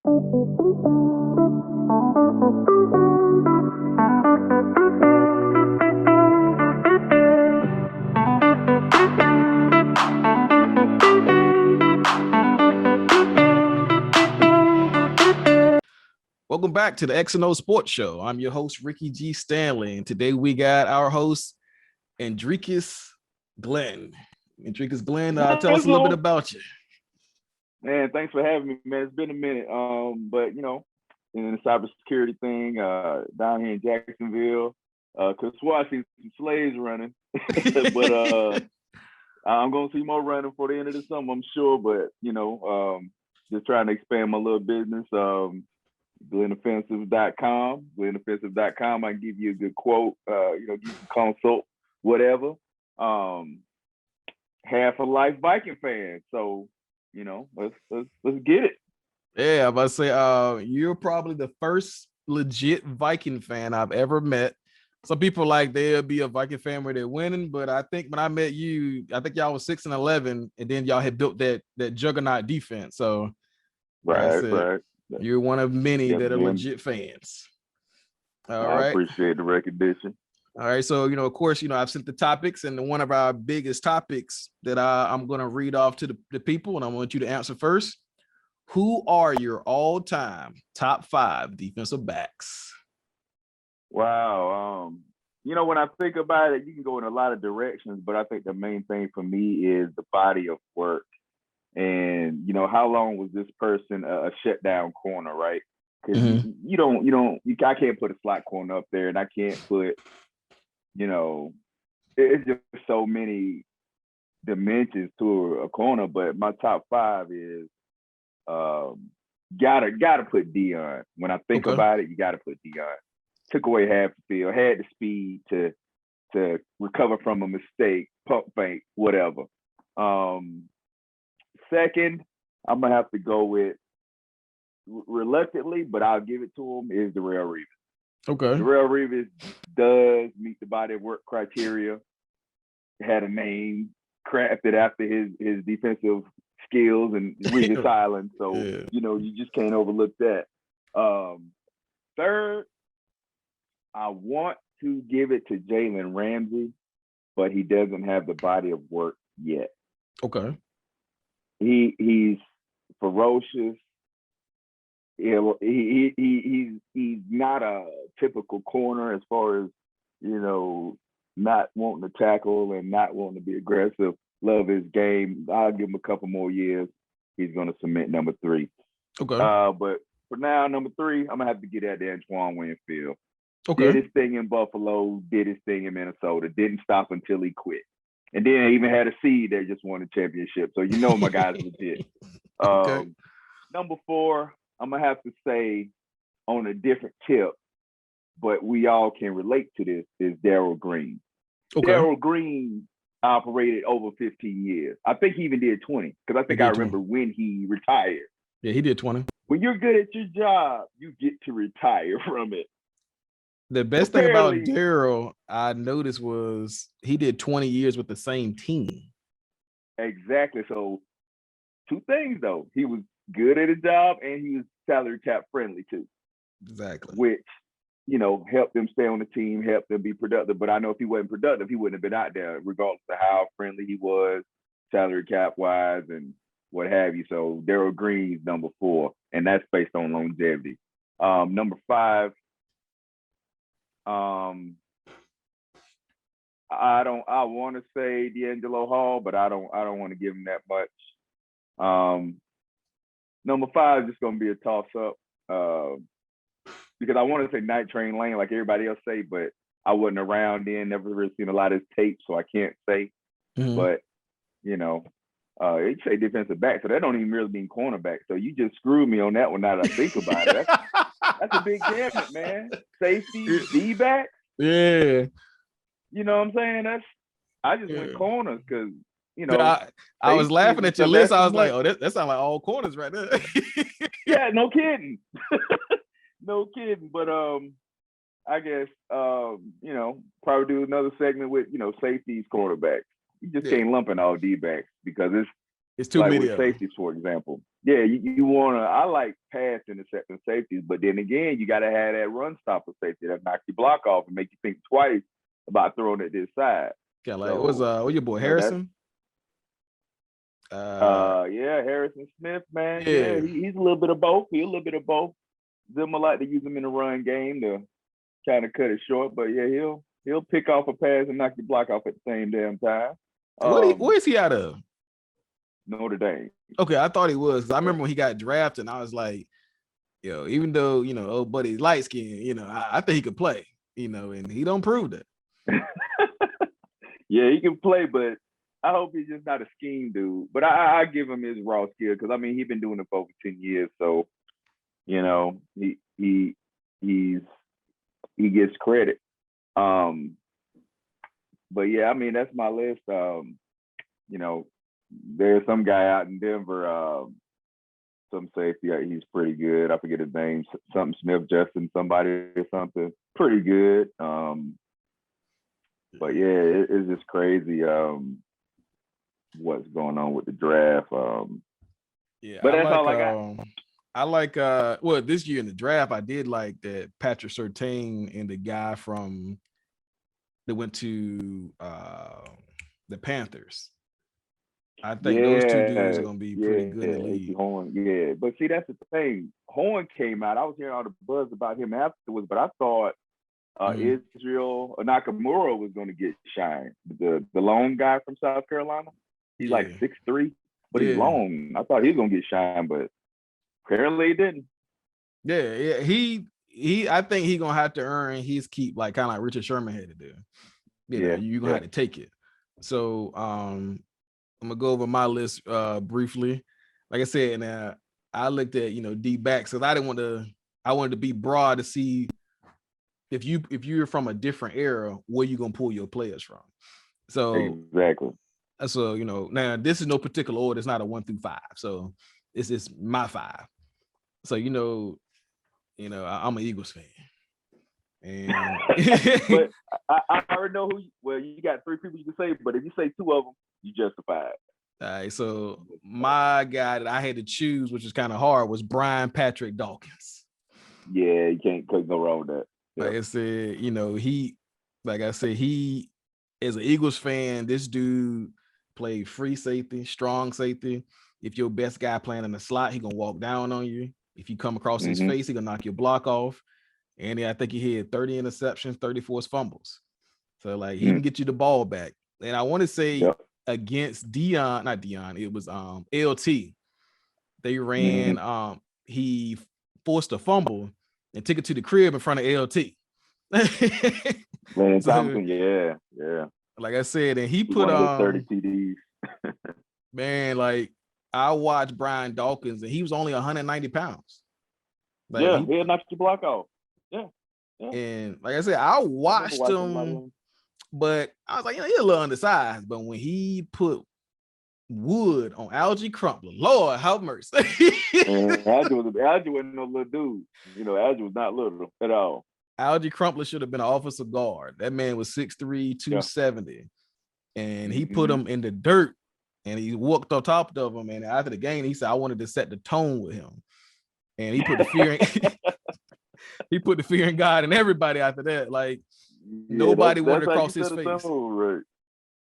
Welcome back to the X&O Sports Show. I'm your host, Ricky G. Stanley, and today we got our host, Andricus Glenn. Andricus Glenn, tell us a little bit about you. Man, thanks for having me, man. It's been a minute, but in the cybersecurity thing down here in Jacksonville, because I see some slaves running, but I'm gonna see more running for the end of the summer, I'm sure. But just trying to expand my little business. GlennOffensive.com. GlennOffensive.com. I can give you a good quote. Give you a consult, whatever. Half a life Viking fan, so let's get it. Yeah, I'm about to say, you're probably the first legit Viking fan I've ever met. Some people they'll be a Viking fan where they're winning, but I think when I met you, I think y'all was 6-11, and then y'all had built that juggernaut defense. So, right. You're one of many that are man. legit fans. All I right. appreciate the recognition. All right. So, of course, I've sent the topics, and one of our biggest topics that I'm going to read off to the people, and I want you to answer first. Who are your all-time top 5 defensive backs? Wow. When I think about it, you can go in a lot of directions, but I think the main thing for me is the body of work. And how long was this person a shutdown corner, right? Because I can't put a slot corner up there, and I can't put, it's just so many dimensions to a corner. But my top 5 is gotta put Dion. When I think about it, you gotta put Dion. Took away half the field, had the speed to recover from a mistake, pump fake, whatever. Second, I'm gonna have to go with, reluctantly, but I'll give it to him, is Darrelle Revis. Okay. Darrelle Revis does meet the body of work criteria. Had a name crafted after his defensive skills and Regis Island. So you just can't overlook that. Third, I want to give it to Jalen Ramsey, but he doesn't have the body of work yet. Okay. He's ferocious. He's not a typical corner as far as not wanting to tackle and not wanting to be aggressive. Love his game. I'll give him a couple more years. He's going to cement number 3. Okay. But for now, number 3, I'm gonna have to get at the Antoine Winfield. Okay. Did his thing in Buffalo. Did his thing in Minnesota. Didn't stop until he quit. And then I even had a seed that just won the championship. So my guy's legit. Okay. Number 4, I'm going to have to say, on a different tip, but we all can relate to this, is Darrell Green. Okay. Darrell Green operated over 15 years. I think he even did 20, because I think I remember 20. When he retired. Yeah, he did 20. When you're good at your job, you get to retire from it. The best thing about Darrell, I noticed, was he did 20 years with the same team. Exactly. So 2 things, though. He was good at his job, and he was salary cap friendly, too. Exactly. Which, helped them stay on the team, helped them be productive. But I know if he wasn't productive, he wouldn't have been out there, regardless of how friendly he was, salary cap-wise, and what have you. So Darrell Green's number 4, and that's based on longevity. Number 5, I want to say D'Angelo Hall, but I don't want to give him that much. Number 5 is just going to be a toss-up, because I want to say Night Train Lane, like everybody else say, but I wasn't around then, never really seen a lot of his tape, so I can't say. Mm-hmm. But you say defensive back, so that don't even really mean cornerback. So you just screwed me on that one. Now that I think about it, that's a big gamut, man. Safety, D-back. Yeah. You know what I'm saying? I just went corners because I was laughing at your list. I was like, oh, that sounds like all corners right there. Yeah, no kidding. No kidding. But I guess probably do another segment with safeties, cornerbacks. You just can't lump in all D-backs because it's too like many with safeties, for example. Yeah, you want to. I like pass intercepting safeties, but then again, you got to have that run stopper safety that knock your block off and make you think twice about throwing it this side. Yeah, like what your boy Harrison? Yeah, Harrison Smith, man. Yeah, he's a little bit of both. He's a little bit of both. Zimmer like to use him in the run game to kind of cut it short, but yeah, he'll pick off a pass and knock your block off at the same damn time. Where is he out of? Notre Dame. Okay, I thought he was. I remember when he got drafted, and I was like, yo, even though old buddy's light skinned, I think he could play, and he don't prove that. Yeah, he can play, but I hope he's just not a scheme dude. But I give him his raw skill because I mean he's been doing it for over 10 years, so he gets credit. But yeah, I mean that's my list. There's some guy out in Denver, some safety. He's pretty good. I forget his name. Something Smith, Justin, somebody or something. Pretty good. But yeah, it's just crazy. What's going on with the draft? Yeah, but that's all I got. I like this year in the draft, I did like that Patrick Surtain and the guy that went to the Panthers. I think those two dudes are gonna be pretty good in the league. Horn, yeah, but see that's the thing. Horn came out. I was hearing all the buzz about him afterwards, but I thought Israel Nakamura was going to get shine. The long guy from South Carolina. He's like 6'3", but he's long. I thought he was going to get shine, but apparently he didn't. Yeah. He. I think he's gonna have to earn his keep, like kind of like Richard Sherman had to do. You're gonna have to take it. So I'm gonna go over my list briefly. Like I said, and I looked at D backs because I wanted to be broad to see if you're from a different era, where you gonna pull your players from. So exactly. So now this is no particular order. It's not a 1 through 5. So it's just my 5. So I'm an Eagles fan. And but I already know who. Well, you got 3 people you can say, but if you say 2 of them, you justified. All right. So my guy that I had to choose, which is kind of hard, was Brian Patrick Dawkins. Yeah, you can't go wrong with that. Like I said, he as an Eagles fan, this dude played free safety, strong safety. If your best guy playing in the slot, he gonna walk down on you. If you come across his face, he gonna knock your block off. And I think he had 30 interceptions, 34 fumbles. So he can get you the ball back. And I want to say against not Dion, it was LT. They ran he forced a fumble and took it to the crib in front of LT. Man, Thompson, yeah. Like I said, and he put 30 TDs. Man, I watched Brian Dawkins, and he was only 190 pounds. He'll knock your block off. Yeah. And like I said, I watched him, but I was like, he's a little undersized. But when he put wood on Algie Crumpler, Lord have mercy. Algie wasn't no little dude. Algie was not little at all. Algie Crumpler should have been an offensive guard. That man was 6'3", 270. And he put him in the dirt, and he walked on top of him. And after the game, he said, I wanted to set the tone with him. And he put the fear in God and everybody after that. Nobody wanted to cross his face. Right.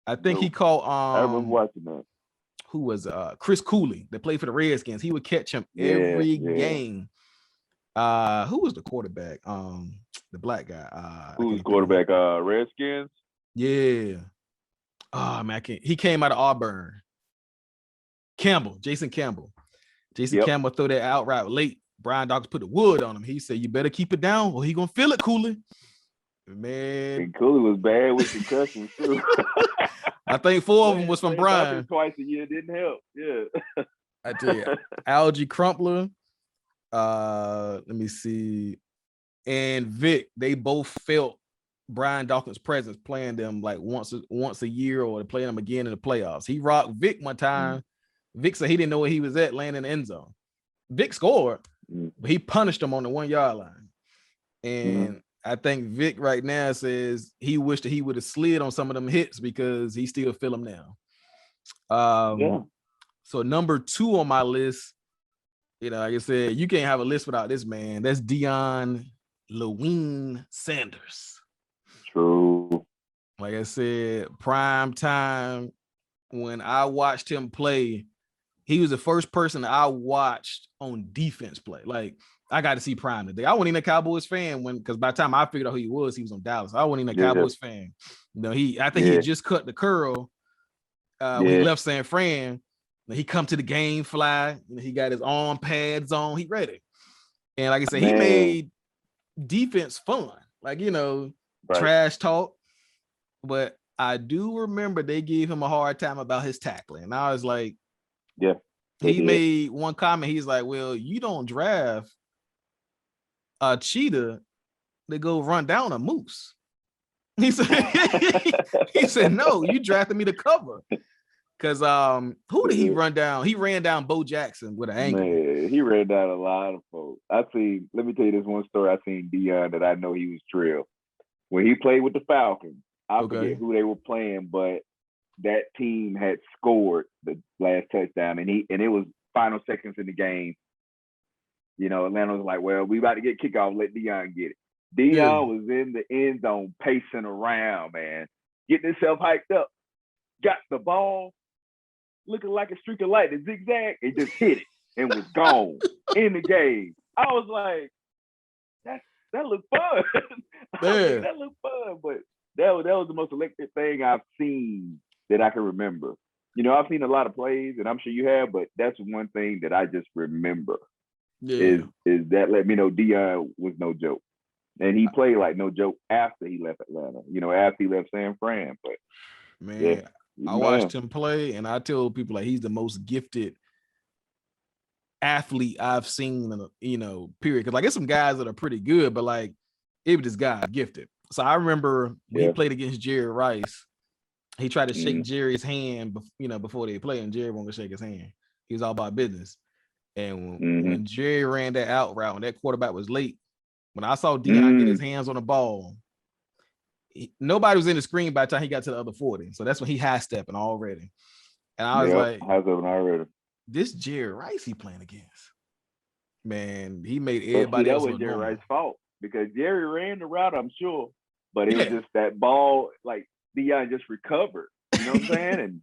I think he called I remember watching that. Who was Chris Cooley that played for the Redskins. He would catch him every game. Who was the quarterback? The black guy. Who was quarterback? Redskins? Yeah. Oh man, he came out of Auburn. Jason Campbell. Campbell threw that out right late. Brian Dawkins put the wood on him. He said, "You better keep it down, or he gonna feel it, Cooley." Man, and Cooley was bad with concussions too. I think 4 of them was from Brian. Twice a year didn't help. Yeah. I tell you, Algie Crumpler. Let me see, and Vic. They both felt Brian Dawkins' presence playing them once a year, or playing them again in the playoffs. He rocked Vic one time. Vic said he didn't know where he was at, laying in the end zone. Vic scored, but he punished him on the 1 yard line. And I think Vic right now says he wished that he would have slid on some of them hits because he still feel them now. So number 2 on my list Like I said, you can't have a list without this man. That's Deion Lewin Sanders. True. Like I said, prime time when I watched him play, he was the first person I watched on defense play. Like I got to see prime today. I wasn't even a Cowboys fan because by the time I figured out who he was on Dallas. I wasn't even a Cowboys fan. I think he had just cut the curl when he left San Fran. He come to the game fly. He got his arm pads on. He ready. And like I said, he made defense fun. Like, trash talk. But I do remember they gave him a hard time about his tackling. And I was like, he made one comment. He's like, well, you don't draft a cheetah to go run down a moose. He said, no, you drafted me to cover. Because who did he run down? He ran down Bo Jackson with an ankle. Man, he ran down a lot of folks. Let me tell you this one story. I seen Deion that I know he was drilled. When he played with the Falcons, I forget who they were playing, but that team had scored the last touchdown, and it was final seconds in the game. Atlanta was like, well, we about to get kickoff, let Deion get it. Deion was in the end zone pacing around, man, getting himself hyped up, got the ball, looking like a streak of lightning, zigzag, and just hit it and was gone in the game. I was like, that looked fun. That looked fun, but that was the most electric thing I've seen that I can remember. I've seen a lot of plays, and I'm sure you have, but that's one thing that I just remember is that let me know Deion was no joke. And he played like no joke after he left Atlanta, after he left San Fran. But man, I watched him play, and I tell people like he's the most gifted athlete I've seen, period. Because like there's some guys that are pretty good, but like it was this guy gifted. So I remember when he played against Jerry Rice, he tried to shake Jerry's hand, before they played, and Jerry won't shake his hand. He was all about business. And when Jerry ran that out route, and that quarterback was late, when I saw Deion get his hands on the ball, nobody was in the screen by the time he got to the other 40. So that's when he high stepping already. And I was like, high stepping already. This Jerry Rice he playing against, man, he made everybody else. That was Jerry Rice's fault because Jerry ran the route, I'm sure, but it was just that ball, like Deion just recovered. You know what I'm saying? And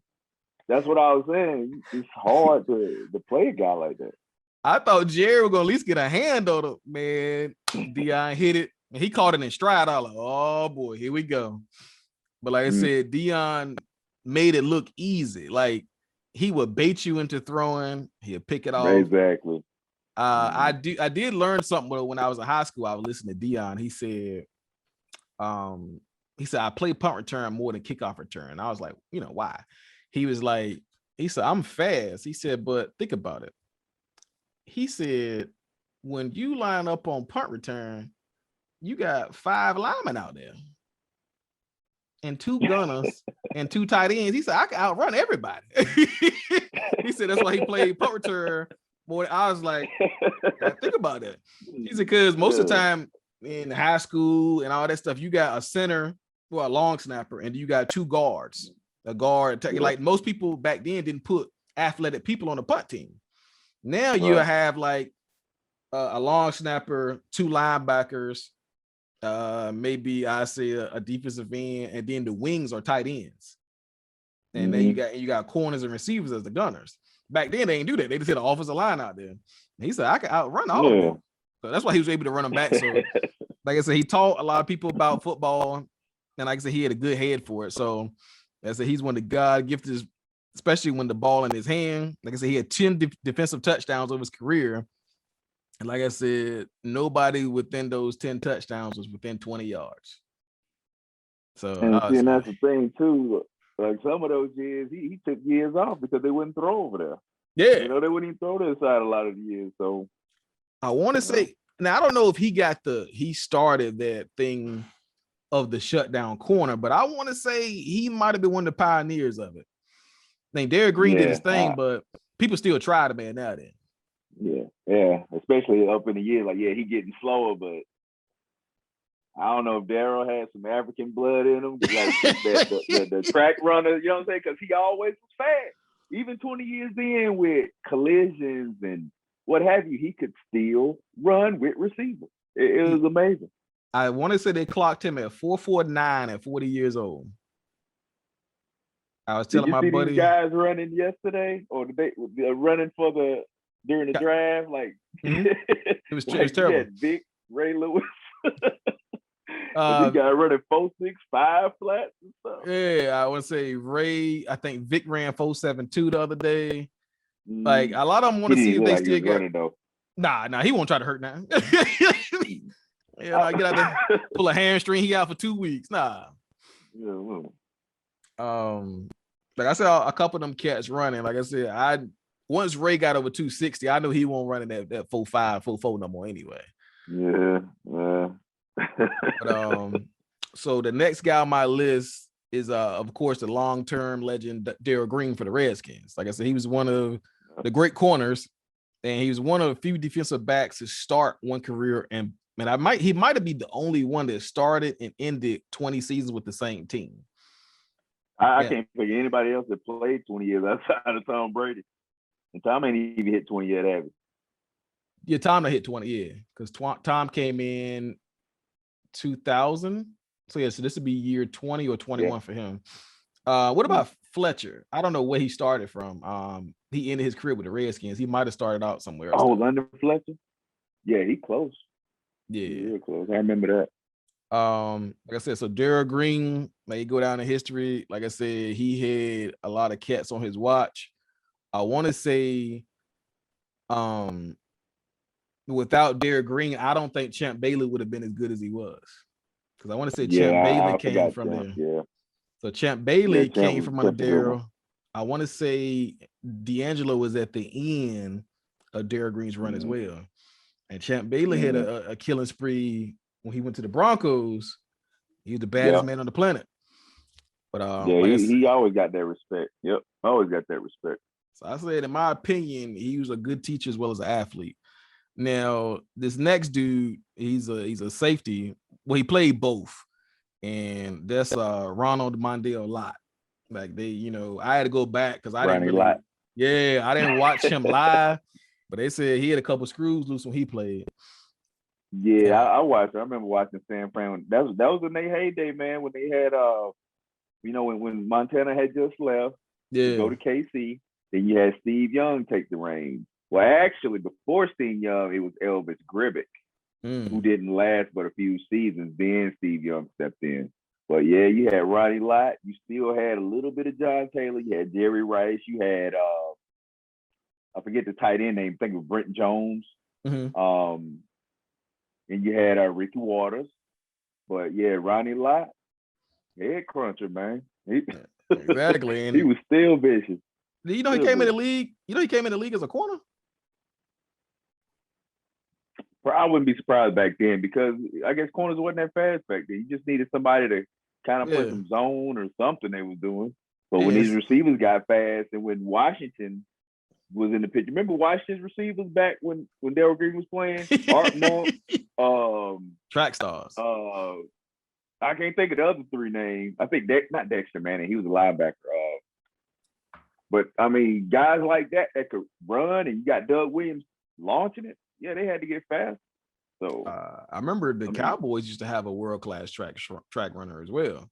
that's what I was saying. It's hard to play a guy like that. I thought Jerry was gonna at least get a hand on him, man. Deion hit it, and he caught it in stride. I was like, oh boy, here we go. But like I said, Deion made it look easy. Like he would bait you into throwing. He'd pick it off. Exactly. I did learn something when I was in high school. I was listening to Deion. He said, I play punt return more than kickoff return. I was like, why? He said, I'm fast. He said, but think about it. He said, when you line up on punt return, you got 5 linemen out there and 2 gunners and 2 tight ends. He said, I can outrun everybody. He said, that's why he played punt return more. I was like, think about that. He said, because most of the time in high school and all that stuff, you got a center or a long snapper, and you got 2 guards. A guard, like most people back then didn't put athletic people on the punt team. Now you have like a long snapper, 2 linebackers, maybe I say a defensive end, and then the wings are tight ends. And then you got corners and receivers as the gunners. Back then they didn't do that. They just had an offensive line out there. And he said, I can outrun all of them. So that's why he was able to run them back. So like I said, he taught a lot of people about football. And like I said, he had a good head for it. So like I said, he's one of the God gifted, especially when the ball in his hand. Like I said, he had 10 defensive touchdowns over his career. And like I said, nobody within those 10 touchdowns was within 20 yards. So and that's the thing too. Like some of those years, he took years off because they wouldn't throw over there. Yeah. They wouldn't even throw this side a lot of the years. So I want to say, now I don't know if he started that thing of the shutdown corner, but I want to say he might have been one of the pioneers of it. I think Derrick Green did his thing, but people still try to man now then. Yeah. Especially up in the year, like he getting slower, but I don't know if Darryl had some African blood in him, like the track runner, you know what I'm saying? Because he always was fast. Even 20 years in with collisions and what have you. He could still run with receivers. It was amazing. I want to say they clocked him at 4.49 at 40 years old. I was telling my buddy, these guys running yesterday, or they running during the draft? Like, it was terrible. You had Vic, Ray Lewis. These guys running 4.65 flats and stuff. Yeah, I would say Ray. I think Vic ran 4.72 the other day. Like, a lot of them want to see if they still get. Nah, he won't try to hurt now. Yeah, get out there, pull a hamstring. He out for 2 weeks. Nah. Yeah. Like I said, a couple of them cats running. Like I said, once Ray got over 260, I know he won't run in that 4.5, 4.4 no more anyway. Yeah. But, so the next guy on my list is of course the long-term legend Darrell Green for the Redskins. Like I said, he was one of the great corners, and he was one of a few defensive backs to start one career, and he might have been the only one that started and ended 20 seasons with the same team. I can't think of anybody else that played 20 years outside of Tom Brady. And Tom ain't even hit 20 yet, have he? Yeah, Tom hit 20, yeah. Because Tom came in 2000. So this would be year 20 or 21 for him. What about Fletcher? I don't know where he started from. He ended his career with the Redskins. He might have started out somewhere else. Oh, London Fletcher? Yeah, he close. Yeah. Real close. I remember that. Like I said, so Darrell Green, like, he go down in history. Like I said, he had a lot of cats on his watch. I want to say, without Darrell Green, I don't think Champ Bailey would have been as good as he was. Because I want to say Champ Bailey came from there. Yeah. So Champ Bailey came from under Darrell. I want to say D'Angelo was at the end of Darrell Green's run as well. And Champ Bailey had a killing spree when he went to the Broncos. He was the baddest man on the planet. But he always got that respect. Yep, always got that respect. So I said, in my opinion, he was a good teacher as well as an athlete. Now, this next dude, he's a safety. Well, he played both, and that's Ronald Mondale Lott. Like, I had to go back because I didn't watch him live, but they said he had a couple screws loose when he played. Yeah, I watched. I remember watching San Fran. That was in their heyday, man. When they had, when Montana had just left to go to KC, then you had Steve Young take the reins. Well, actually, before Steve Young, it was Elvis Gribbick, who didn't last but a few seasons. Then Steve Young stepped in. But yeah, you had Ronnie Lott. You still had a little bit of John Taylor. You had Jerry Rice. You had I forget the tight end name. Think of Brent Jones. And you had Ricky Waters. But yeah, Ronnie Lott, head cruncher, man. Exactly. And he was still vicious. He came in the league. He came in the league as a corner. I wouldn't be surprised back then, because I guess corners wasn't that fast back then. You just needed somebody to kind of play some zone or something they was doing. But when these receivers got fast, and when Washington was in the picture, remember Washington's receivers back when Darrell Green was playing? Art Monk, Track Stars. I can't think of the other three names. I think not Dexter Manning. He was a linebacker. But I mean, guys like that could run, and you got Doug Williams launching it. Yeah, they had to get fast. So I remember the Cowboys used to have a world-class track runner as well.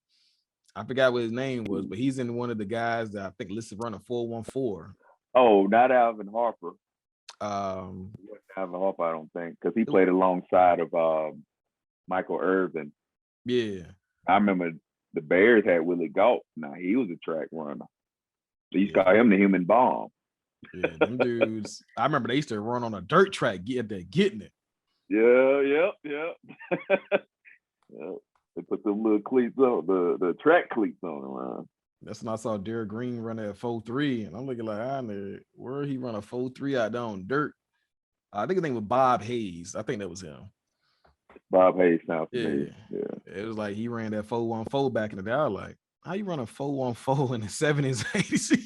I forgot what his name was, but he's in one of the guys that I think listed running 4.14. Oh, not Alvin Harper. Alvin Harper, I don't think, because he played alongside of Michael Irvin. Yeah, I remember the Bears had Willie Gault. Now he was a track runner. So you call him the human bomb. Yeah, them dudes. I remember they used to run on a dirt track, getting it. Yeah. They put the little cleats on, the track cleats on around. That's when I saw Darrell Green run at 4.3, and I'm looking like, where he run a 4.3 out there on dirt. I think his name was Bob Hayes. I think that was him. Bob Hayes sounds familiar. Yeah. It was like he ran that 4.14 back in the day. I was like, how you run a 4.14 in the 70s, 80s?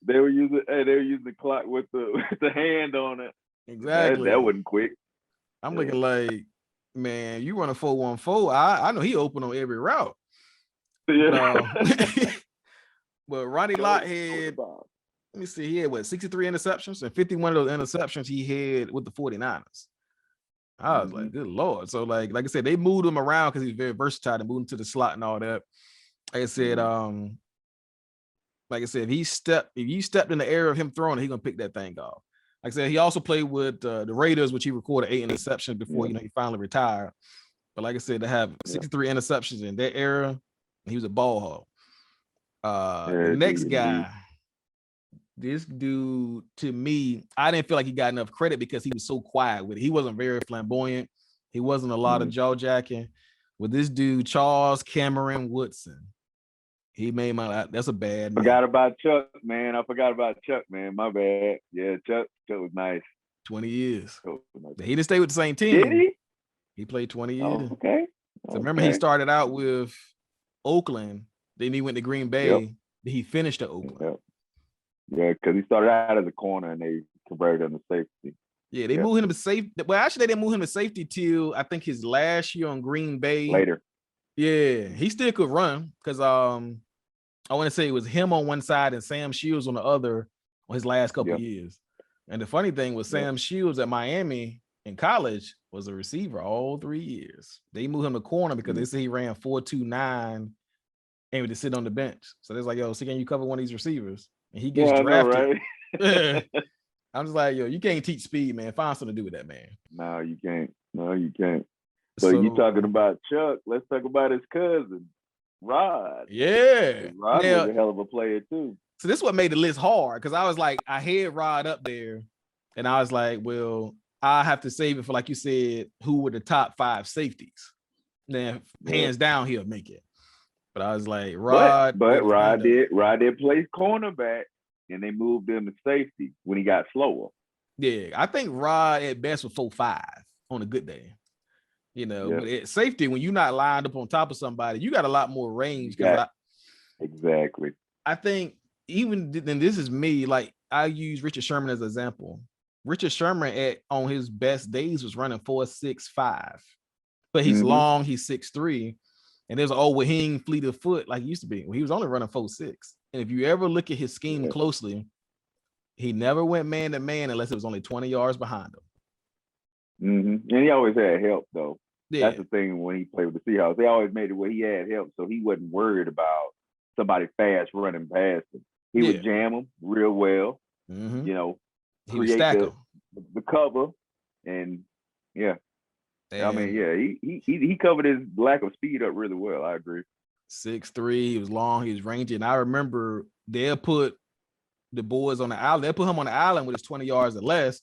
They were using the clock with the hand on it. Exactly. That wasn't quick. I'm looking like, man, you run a 4.14. I know he open on every route. Yeah. But Ronnie Lott had let me see. He had what 63 interceptions, and 51 of those interceptions he had with the 49ers. I was like, good Lord. So like I said, they moved him around because he's very versatile. They moved him to the slot and all that. Like I said, if you stepped in the area of him throwing it, he's gonna pick that thing off. Like I said, he also played with the Raiders, which he recorded 8 interceptions before he finally retired. But like I said, to have 63 interceptions in that era, he was a ball hog. The next guy, this dude, to me, I didn't feel like he got enough credit because he was so quiet with it. He wasn't very flamboyant. He wasn't a lot of jaw jacking. With this dude, Charles Cameron Woodson, he made that's a bad name. Forgot about Chuck, man. I forgot about Chuck, man. My bad. Yeah, Chuck was nice. 20 years. He didn't stay with the same team. Did he? He played 20 years. Oh, okay. So remember, he started out with Oakland. Then he went to Green Bay. Then he finished at Oakland. Yeah, because he started out as a corner and they converted him to safety. Yeah, they moved him to safety. Well, actually, they didn't move him to safety till I think his last year on Green Bay. Later. Yeah, he still could run because I want to say it was him on one side and Sam Shields on the other on his last couple of years. And the funny thing was Sam Shields at Miami in college was a receiver all 3 years. They moved him to corner because they said he ran 4.29 and would just sit on the bench. So they're like, yo, so can you cover one of these receivers? And he gets drafted. Right? I'm just like, yo, you can't teach speed, man. Find something to do with that, man. No, you can't. But you talking about Chuck, let's talk about his cousin, Rod. Yeah. Rod was a hell of a player, too. So this is what made the list hard, because I was like, I had Rod up there, and I was like, well, I have to save it for, like you said, who were the top 5 safeties. Then hands down, he'll make it. But I was like, Rod. But Rod did play cornerback, and they moved him to safety when he got slower. Yeah, I think Rod at best was 4.5 on a good day. You know, but at safety, when you're not lined up on top of somebody, you got a lot more range. Exactly. I think even then, this is me. Like I use Richard Sherman as an example. Richard Sherman on his best days was running 4.65, but he's long. He's 6'3", and there's well, he ain't fleet of foot like he used to be. He was only running 4.6. And if you ever look at his scheme closely, he never went man to man unless it was only 20 yards behind him. And he always had help, though. Yeah. That's the thing when he played with the Seahawks. They always made it where he had help, so he wasn't worried about somebody fast running past him. He would jam him real well, you know, he would stack him. The cover, and I mean, he covered his lack of speed up really well. I agree. 6'3", he was long, he was rangy, and I remember they'll put the boys on the island. They'll put him on the island with his 20 yards or less.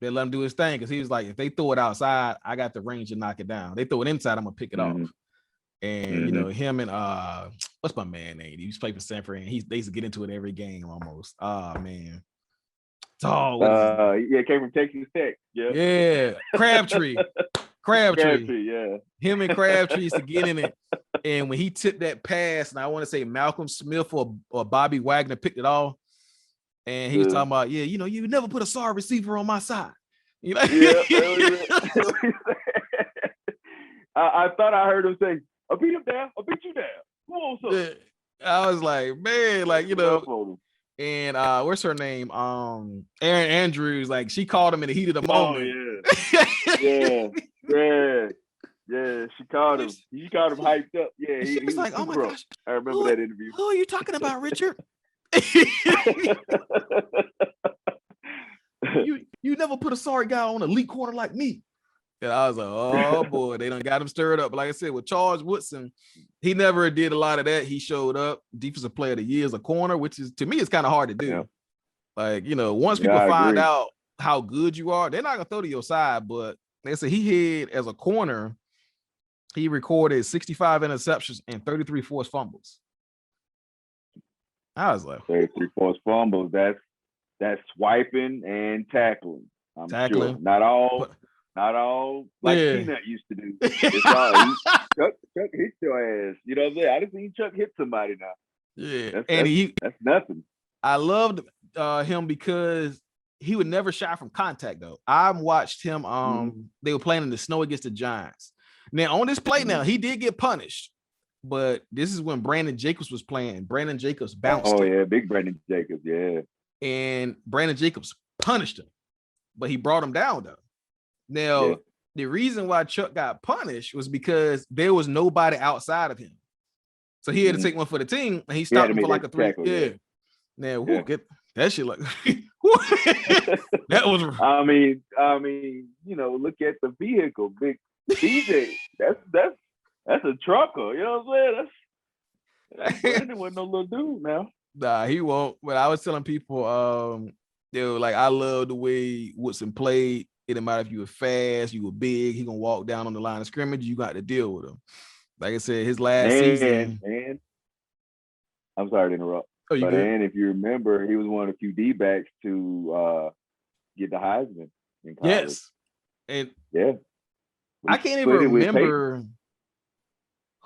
They let him do his thing because he was like, if they throw it outside, I got the range to knock it down. They throw it inside, I'm gonna pick it off. And you know, him and what's my man name? He used to play for Sanford, and they used to get into it every game almost. Oh man. Came from Texas Tech. Yeah. Crabtree. Yeah. Him and Crabtree used to get in it. And when he tipped that pass, and I want to say Malcolm Smith or Bobby Wagner picked it off. And he was talking about, you know, you never put a sorry receiver on my side. You know? I thought I heard him say, I'll beat him down. I'll beat you down. Come on, son. I was like, man, like, you know. And what's her name? Erin Andrews, like she called him in the heat of the moment. Yeah. She called him. She called him hyped up. Yeah, he was like, oh my gosh. I remember that interview. Who are you talking about, Richard? you never put a sorry guy on an elite corner like me. And I was like, oh boy, they done got him stirred up. But like I said, with Charles Woodson, he never did a lot of that. He showed up defensive player of the year as a corner, which is to me is kind of hard to do. Yeah. Like, you know, once people find out how good you are, they're not gonna throw to your side. But they said he had as a corner, he recorded 65 interceptions and 33 forced fumbles. I was like, 33 forced fumbles. That's swiping and tackling. I'm sure. Not all like Peanut used to do. It's all, Chuck hit your ass. You know what I'm saying? I didn't see Chuck hit somebody now. Yeah, that's nothing. I loved him because he would never shy from contact, though. I watched him. They were playing in the snow against the Giants. Now on this play, now he did get punished, but this is when Brandon Jacobs was playing. Brandon Jacobs bounced. Oh yeah, big Brandon Jacobs. Yeah. and Brandon Jacobs punished him, but he brought him down though. Now, the reason why Chuck got punished was because there was nobody outside of him. So he had to take one for the team, and he stopped him for like a 3. Tackle, yeah. Now, get that shit like that was. I mean, look at the vehicle, big DJ. That's a trucker. You know what I'm saying? Brandon wasn't no little dude now. Nah, he won't. But I was telling people, they were like, I love the way Woodson played. It didn't matter if you were fast, you were big. He gonna walk down on the line of scrimmage. You got to deal with him. Like I said, his last season. And I'm sorry to interrupt. Oh, you good? And if you remember, he was one of the few D-backs to get the Heisman in college. Yes. And I can't even remember.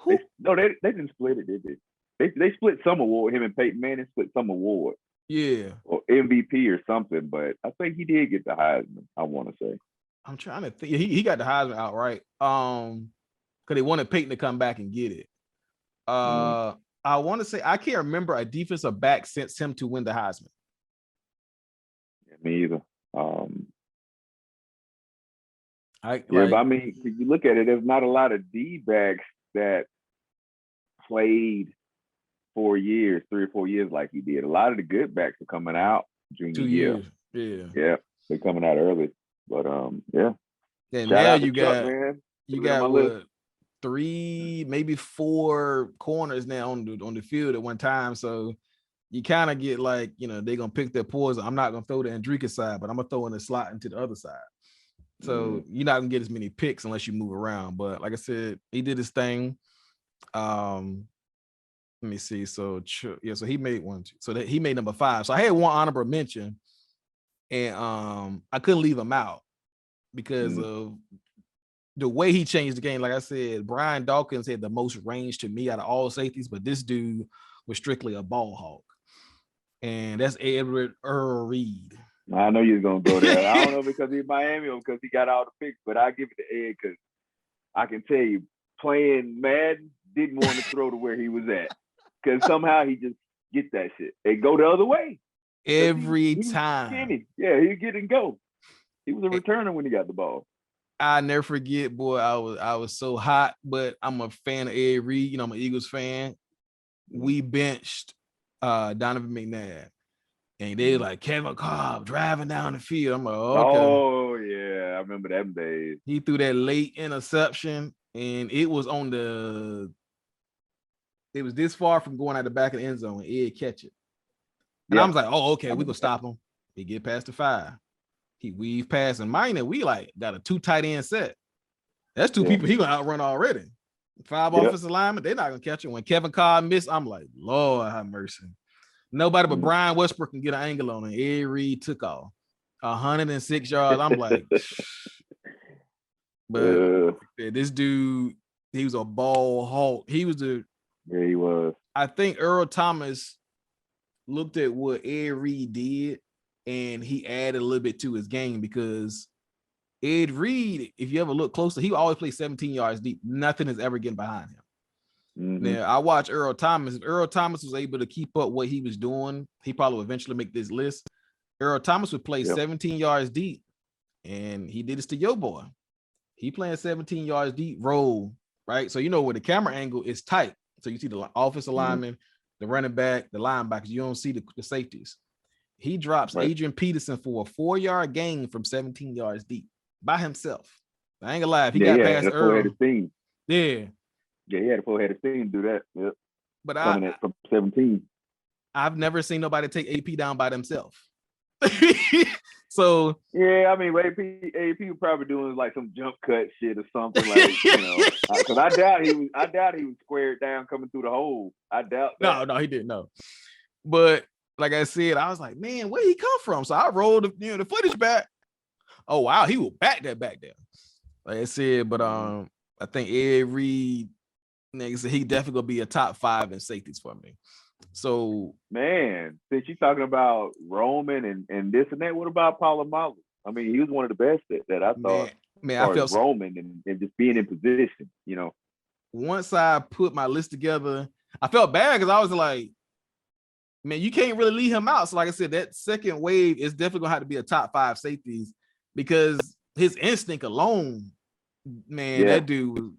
They didn't split it, did they? They split some award. Him and Peyton Manning split some award. Yeah. Or MVP or something, but I think he did get the Heisman, I want to say. I'm trying to think. He got the Heisman outright. Because they wanted Peyton to come back and get it. I want to say I can't remember a defensive back since him to win the Heisman. Yeah, me either. But I mean, if you look at it, there's not a lot of D-backs that played 3 or 4 years like he did. A lot of the good backs are coming out junior year. Yeah, they're coming out early. But yeah. And now you got what, 3, maybe 4 corners now on the field at one time. So you kind of get like, they're gonna pick their poison. I'm not gonna throw the Andrika side, but I'm gonna throw in the slot into the other side. So you're not gonna get as many picks unless you move around. But like I said, he did his thing. Let me see. So so he made 1, 2. So that he made number 5. So I had one honorable mention, and I couldn't leave him out because of the way he changed the game. Like I said, Brian Dawkins had the most range to me out of all safeties, but this dude was strictly a ball hawk. And that's Edward Earl Reed. I know you're going to go there. I don't know because he's Miami or because he got all the picks, but I give it to Ed because I can tell you, playing Madden, didn't want to throw to where he was at because somehow he just get that shit and go the other way. Every time. Yeah, he'd get and go. He was a returner when he got the ball. I never forget, boy, I was so hot, but I'm a fan of Ed Reed. I'm an Eagles fan. We benched Donovan McNabb. And they like Kevin Cobb driving down the field. I'm like, okay. Oh, yeah. I remember them days. He threw that late interception, and it was it was this far from going out the back of the end zone, and Ed catch it. And I was like, oh, okay, we gonna stop him. He get past the 5. He weave past, and mine, we like got a 2 tight end set. That's 2 people he gonna outrun already. 5 offensive linemen, they're not gonna catch it. When Kevin Cobb missed, I'm like, Lord have mercy. Nobody but Brian Westbrook can get an angle on it. Ed Reed took off 106 yards. I'm like, but this dude, he was a ball hawk. He was he was. I think Earl Thomas looked at what Ed Reed did, and he added a little bit to his game because Ed Reed, if you ever look closer, he always plays 17 yards deep. Nothing is ever getting behind him. Now, I watch Earl Thomas. If Earl Thomas was able to keep up what he was doing, he probably would eventually make this list. Earl Thomas would play 17 yards deep, and he did this to your boy. He playing 17 yards deep roll, right? So where the camera angle is tight. So you see the offensive lineman, the running back, the linebackers. You don't see the safeties. He drops Adrian Peterson for a 4-yard gain from 17 yards deep by himself. I ain't gonna lie. If he got past Earl. Yeah, he had a full-headed steam to do that. Yep. But from 17. I've never seen nobody take AP down by themselves. So yeah, I mean, AP was probably doing like some jump cut shit or something like, because I doubt he was squared down coming through the hole. I doubt that. No, he didn't know. But like I said, I was like, man, where he come from? So I rolled the footage back. Oh wow, he will back there. Like I said, but I think Ed Reed, he definitely gonna be a top 5 in safeties for me. So man, since you're talking about Roman and this and that, what about Palomalu? I mean, he was one of the best that I thought. Man, I felt Roman and just being in position. Once I put my list together, I felt bad because I was like, man, you can't really leave him out. So, like I said, that second wave is definitely gonna have to be a top 5 safeties because his instinct alone, man, that dude,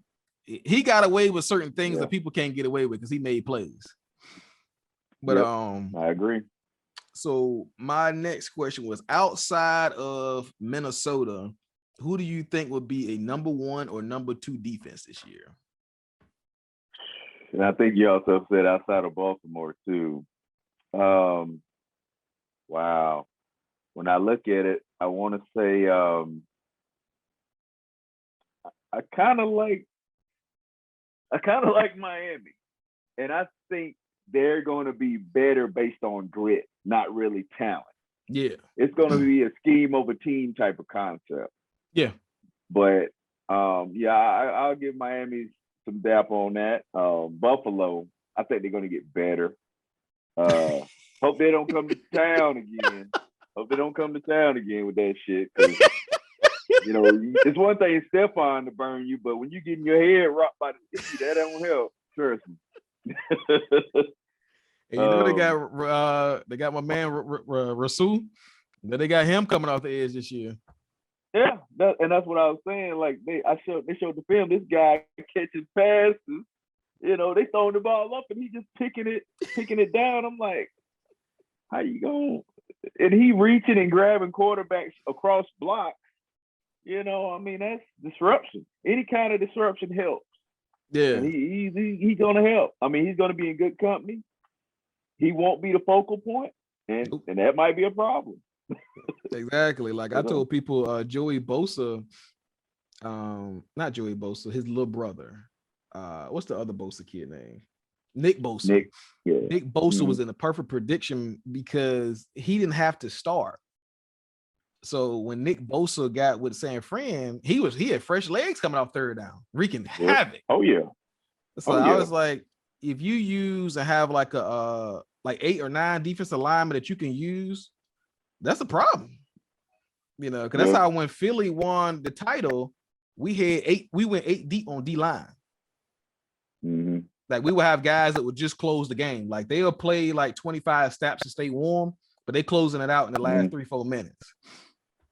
he got away with certain things that people can't get away with because he made plays. But I agree. So my next question was, outside of Minnesota, who do you think would be a number 1 or number 2 defense this year? And I think you also said outside of Baltimore too. Wow. When I look at it, I want to say I kind of like Miami, and I think they're going to be better based on grit, not really talent. Yeah, it's going to be a scheme over team type of concept. Yeah, but I'll give Miami some dap on that. Buffalo, I think they're going to get better. Hope they don't come to town again. Hope they don't come to town again with that shit. You know, it's one thing Stephon to burn you, but when you getting your head rocked by the city, that don't help. Trust me. And you know they got my man Rasul. They got him coming off the edge this year. Yeah, and that's what I was saying. Like they showed the film. This guy catching passes. You know, they throwing the ball up and he just picking it down. I'm like, how you going? And he reaching and grabbing quarterbacks across blocks. You know, I mean, that's disruption. Any kind of disruption helps. Yeah, and he's gonna help. I mean, he's gonna be in good company. He won't be the focal point, and that might be a problem. Exactly. Like I told people, Joey Bosa, not Joey Bosa, his little brother. What's the other Bosa kid name? Nick Bosa. Nick Bosa was in the perfect prediction because he didn't have to start. So when Nick Bosa got with San Fran, he had fresh legs coming off third down, wreaking havoc. Oh yeah. So I was like, if you use and have like a like 8 or 9 defensive linemen that you can use, that's a problem. You know, because that's how when Philly won the title, we went 8 deep on D line. Mm-hmm. Like we would have guys that would just close the game. Like they'll play like 25 snaps to stay warm, but they closing it out in the last 3-4 minutes.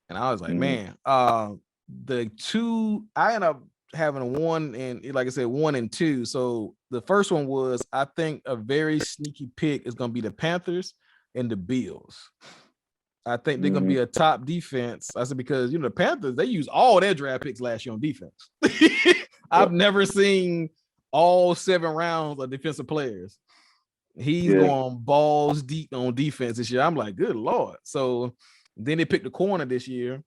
And I was like, man, the two, I ended up having 1 and, like I said, 1 and 2. So the first one was, I think a very sneaky pick is going to be the Panthers and the Bills. I think they're going to be a top defense. I said, because, you know, the Panthers, they use all their draft picks last year on defense. I've never seen all 7 rounds of defensive players. He's going balls deep on defense this year. I'm like, good Lord. So then they picked the corner this year.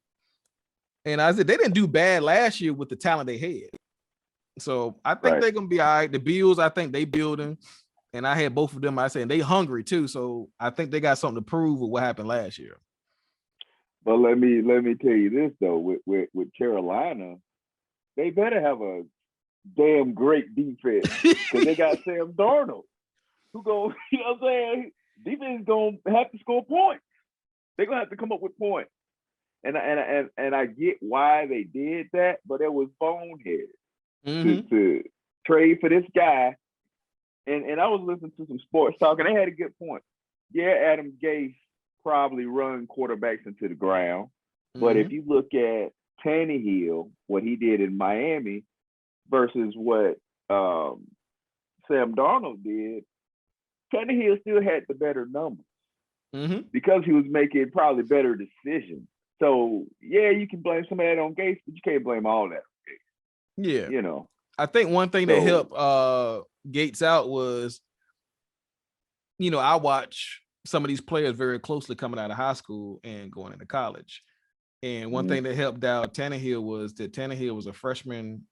And I said, they didn't do bad last year with the talent they had. So I think they're going to be all right. The Bills, I think they building. And I had both of them. I said, they hungry too. So I think they got something to prove with what happened last year. But let me tell you this though, with Carolina, they better have a damn great defense because they got Sam Darnold, who go, you know what I'm saying? Defense is gonna have to score points. They're gonna have to come up with points. And I get why they did that, but it was boneheaded to trade for this guy. And I was listening to some sports talk, and they had a good point. Yeah, Adam Gase probably run quarterbacks into the ground, but if you look at Tannehill, what he did in Miami versus what Sam Darnold did, Tannehill still had the better numbers because he was making probably better decisions. So yeah, you can blame some of that on Gase, but you can't blame all that on Gase. Yeah, you know. I think one thing that helped Gates out was, you know, I watch some of these players very closely coming out of high school and going into college. And one thing that helped out Tannehill was that Tannehill was a freshman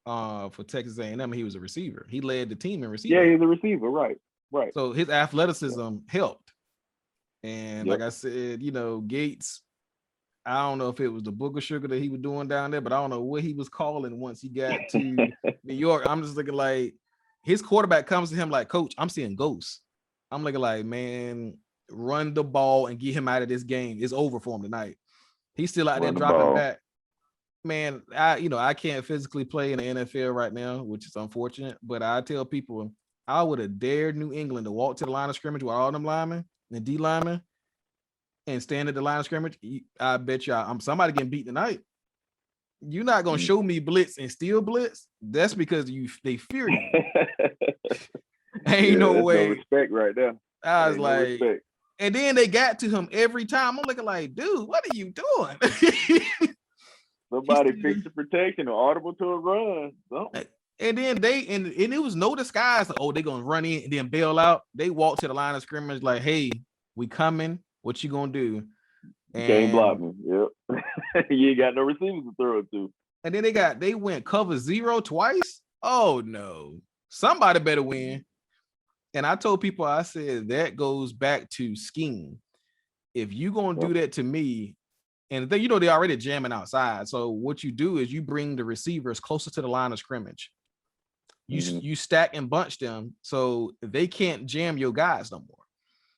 for Texas A&M. He was a receiver. He led the team in receiving. Yeah, he's a receiver, right. So his athleticism helped. And like I said, you know, Gates, I don't know if it was the booger sugar that he was doing down there, but I don't know what he was calling once he got to New York. I'm just looking like his quarterback comes to him like, Coach, I'm seeing ghosts. I'm looking like, man, run the ball and get him out of this game. It's over for him tonight. He's still out there dropping back. Man, I can't physically play in the NFL right now, which is unfortunate. But I tell people, I would have dared New England to walk to the line of scrimmage with all them linemen and D linemen and stand at the line of scrimmage. I bet you I'm somebody getting beat tonight. You're not gonna show me blitz and steal blitz. That's because they fear you. Ain't no way. No respect right there. I was like, and then they got to him every time. I'm looking like, dude, what are you doing? Somebody fix the protection or audible to a run. Something. And then and it was no disguise. Like, oh, they're gonna run in and then bail out. They walk to the line of scrimmage like, hey, we coming. What you gonna do? And can't block me. Yep. You ain't got no receivers to throw it to. And then they went cover 0 twice. Oh no, somebody better win. And I told people, I said that goes back to scheme. If you gonna do that to me, and then they're already jamming outside. So what you do is you bring the receivers closer to the line of scrimmage. You stack and bunch them so they can't jam your guys no more,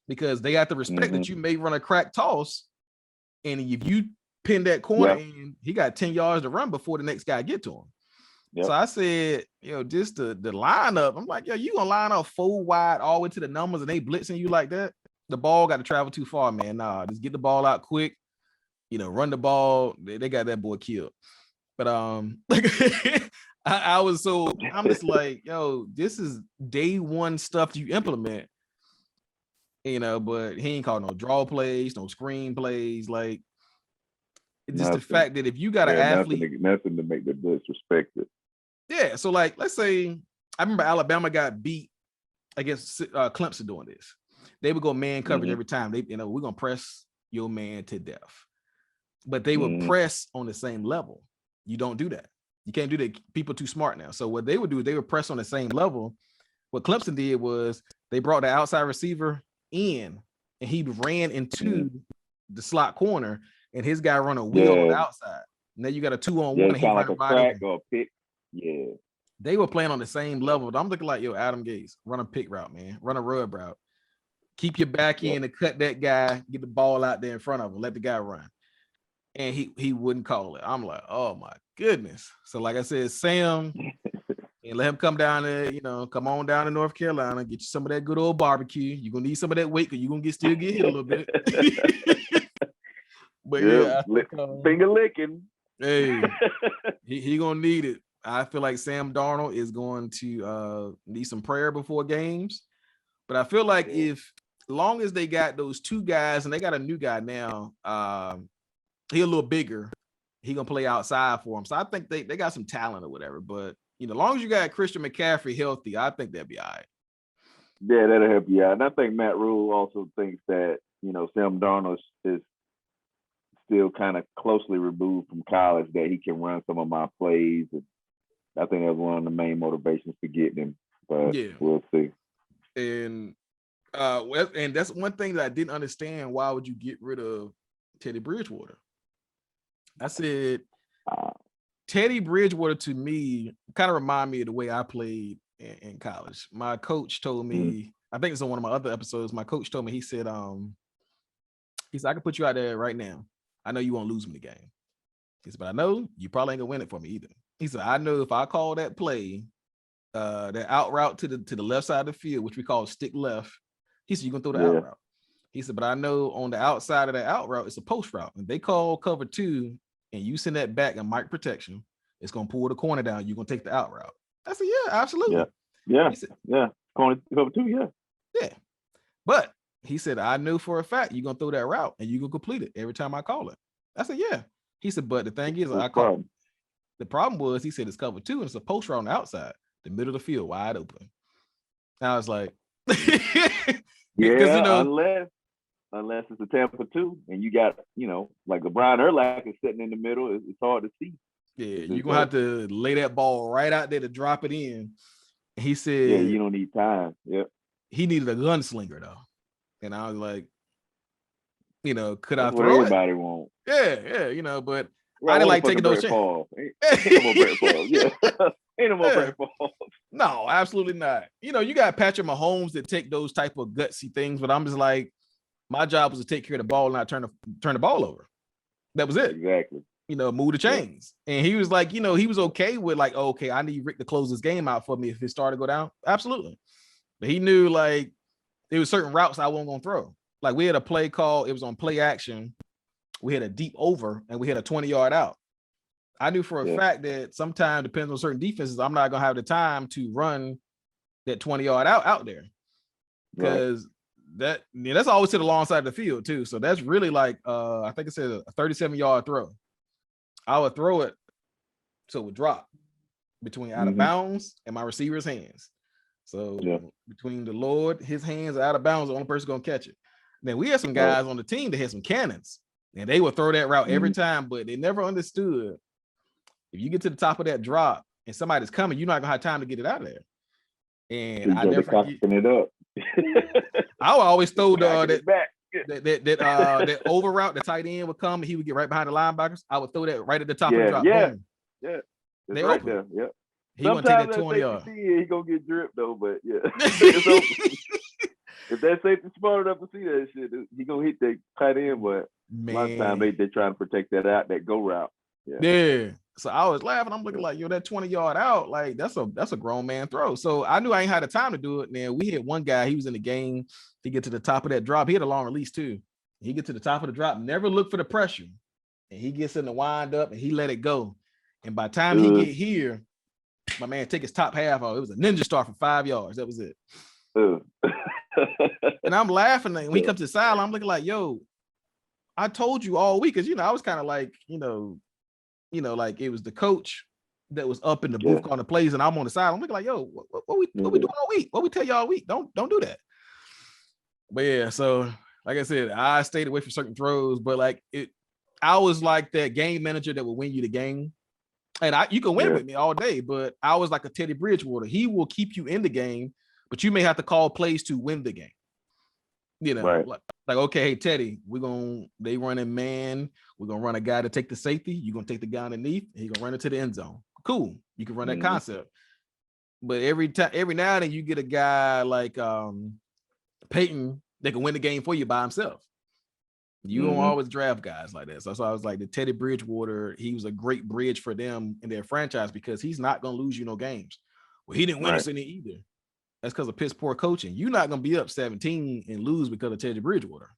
because they got to respect that you may run a crack toss, and if you pin that corner in, he got 10 yards to run before the next guy get to him. Yep. So I said, just the lineup. I'm like, you gonna line up 4 wide all the way to the numbers and they blitzing you like that? The ball got to travel too far, man. Nah, just get the ball out quick. Run the ball. They got that boy killed. But I'm just like, this is day one stuff you implement. But he ain't called no draw plays, no screen plays. Like, it's just the fact that if you got an athlete, nothing to make the blitz respected. Yeah, so like, let's say I remember Alabama got beat against Clemson doing this. They would go man coverage every time. We're gonna press your man to death, but they would press on the same level. You don't do that. You can't do that. People are too smart now. So what they would do is they would press on the same level. What Clemson did was they brought the outside receiver in, and he ran into the slot corner, and his guy run a wheel on the outside. Now you got a 2-on-1. Kind of like a crack or a pick. Yeah. They were playing on the same level. But I'm looking like, Adam Gase, run a pick route, man. Run a rub route. Keep your back in and cut that guy, get the ball out there in front of him, let the guy run. And he wouldn't call it. I'm like, oh my goodness. So like I said, Sam, and let him come down there, come on down to North Carolina, get you some of that good old barbecue. You're gonna need some of that weight because you're gonna still get hit a little bit. But finger licking. Hey, he gonna need it. I feel like Sam Darnold is going to need some prayer before games. But I feel like if long as they got those 2 guys and they got a new guy now, he a little bigger, he gonna play outside for him. So I think they got some talent or whatever. But as long as you got Christian McCaffrey healthy, I think that'd be all right. Yeah, that'll help you out. And I think Matt Rule also thinks that Sam Darnold is still kind of closely removed from college, that he can run some of my plays. And I think that's one of the main motivations for getting him. But we'll see. And that's one thing that I didn't understand. Why would you get rid of Teddy Bridgewater? I said, Teddy Bridgewater to me kind of remind me of the way I played in college. My coach told me, I think it's on one of my other episodes, my coach told me, he said, I can put you out there right now. I know you won't lose me the game. He said, but I know you probably ain't gonna win it for me either. He said, I know if I call that play, that out route to the left side of the field, which we call stick left, he said, you're gonna throw the out route. He said, but I know on the outside of that out route, it's a post route. If they call cover 2 and you send that back in mic protection, it's gonna pull the corner down. You're gonna take the out route. I said, yeah, absolutely. Yeah. He said, corner cover 2, yeah. But he said, I know for a fact you're gonna throw that route and you're gonna complete it every time I call it. I said, yeah. He said, but the thing is, I call it. The problem was, he said, it's cover 2 and it's a post route on the outside, the middle of the field, wide open. And I was like, unless it's a Tampa 2 and you got, like LeBron Urlacher is sitting in the middle, it's hard to see. Yeah, you're gonna have to lay that ball right out there to drop it in. He said, yeah, you don't need time. Yep. He needed a gunslinger though. And I was like, could That's I throw what everybody want? Yeah, but I didn't like taking those chances. Ain't no more Brett Favre. Yeah. Ain't no more Brett Favre. No, absolutely not. You got Patrick Mahomes that take those type of gutsy things, but I'm just like, my job was to take care of the ball and not turn the ball over. That was it. Exactly. Move the chains. Yeah. And he was like, he was okay with like, okay, I need Rick to close this game out for me if it started to go down. Absolutely. But he knew like there was certain routes I wasn't gonna throw. Like we had a play call, it was on play action. We had a deep over and we had a 20-yard out. I knew for a fact that sometimes depends on certain defenses, I'm not gonna have the time to run that 20-yard out there. Because that's always to the long side of the field too. So that's really like I think it said a 37-yard throw. I would throw it so it would drop between out of bounds and my receiver's hands. So between the Lord, his hands out of bounds, the only person gonna catch it. Then we had some guys on the team that had some cannons, and they would throw that route every time, but they never understood if you get to the top of that drop and somebody's coming, you're not gonna have time to get it out of there. And I never forget it up. I would always throw that over route, the tight end would come and he would get right behind the linebackers. I would throw that right at the top of the drop. Boom. Yeah. It's they right open. there. Yep. He gonna take that 20 yard. He gonna get dripped though, but if that safety smart enough to see that shit, he gonna hit that tight end. But a lot of times they trying to protect that go route. Yeah. So I was laughing. I'm looking like, yo, that 20-yard out, like that's a grown man throw. So I knew I ain't had the time to do it. And then we had one guy, he was in the game. He get to the top of that drop. He had a long release too. He get to the top of the drop, never look for the pressure. And he gets in the wind up and he let it go. And by the time he get here, my man take his top half off. It was a ninja star for 5 yards. That was it. And I'm laughing. And when he comes to the sideline, I'm looking like, yo, I told you all week. Cause I was kind of like, like it was the coach that was up in the booth calling the plays, and I'm on the side. I'm looking like, yo, what we doing all week? What we tell y'all all week? Don't do that. But yeah, so like I said, I stayed away from certain throws, but like I was like that game manager that will win you the game. And you can win with me all day, but I was like a Teddy Bridgewater. He will keep you in the game, but you may have to call plays to win the game. Like okay, hey Teddy, they running man. We're gonna run a guy to take the safety. You're gonna take the guy underneath, and he's gonna run it to the end zone. Cool, you can run that concept. But every now and then you get a guy like Peyton that can win the game for you by himself. You don't always draft guys like that. So I was like the Teddy Bridgewater, he was a great bridge for them in their franchise because he's not gonna lose you no games. Well, he didn't win us any either. That's because of piss poor coaching. You're not gonna be up 17 and lose because of Teddy Bridgewater.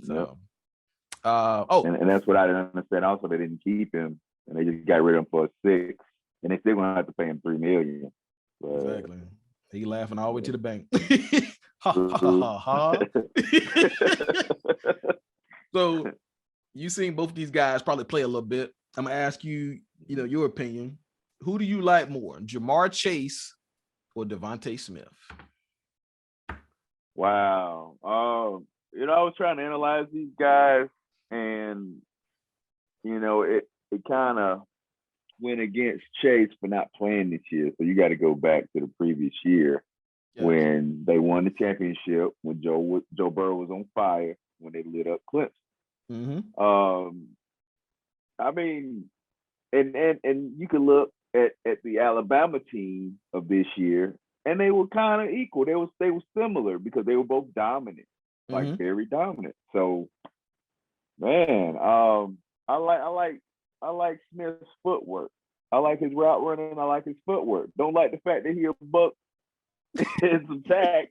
So and that's what I didn't understand. Also, they didn't keep him and they just got rid of him for a 6, and they still gonna have to pay him $3 million. Exactly. He laughing all the way to the bank. Ha ha ha ha. So you seen both of these guys probably play a little bit. I'm gonna ask you, your opinion. Who do you like more, Marr Chase or DeVonta Smith? Wow. I was trying to analyze these guys, and it kind of went against Chase for not playing this year. So you got to go back to the previous year when they won the championship, when Joe Burrow was on fire, when they lit up Clemson. I mean, and you can look at the Alabama team of this year, and they were kind of equal. They were similar because they were both dominant, like very dominant. So, man, I like Smith's footwork. I like his route running. I like his footwork. Don't like the fact that he a buck and some tax,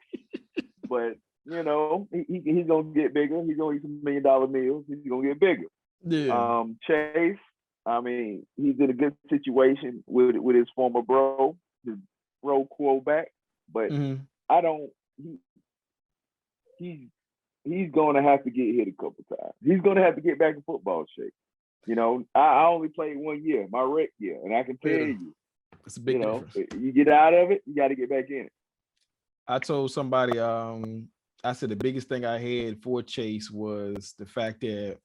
but he's gonna get bigger. He's gonna eat some $1 million meals. He's gonna get bigger. Yeah. Chase, I mean, he's in a good situation with his former bro, his bro quarterback, but I don't. He's gonna have to get hit a couple times. He's gonna have to get back in football shape. I only played 1 year, my rec year, and I can tell you, it's a big difference. You get out of it, you got to get back in it. I told somebody, I said the biggest thing I had for Chase was the fact that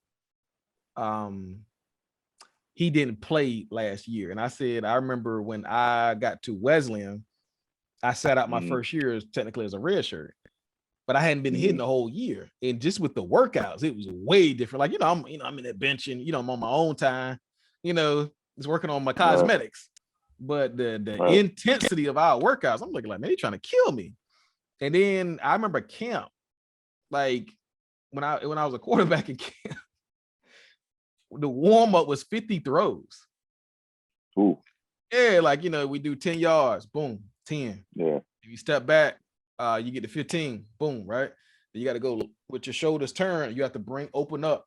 he didn't play last year. And I said, I remember when I got to Wesleyan, I sat out my first year technically as a red shirt, but I hadn't been hitting the whole year. And just with the workouts, it was way different. Like, I'm in that bench and, I'm on my own time, just working on my cosmetics. But the intensity of our workouts, I'm looking like, man, they're trying to kill me. And then I remember camp, like when I was a quarterback in camp, the warm-up was 50 throws. Ooh. Yeah, like, we do 10 yards, boom, 10. Yeah. You step back, You get to 15, boom, right? Then you got to go with your shoulders turned. You have to open up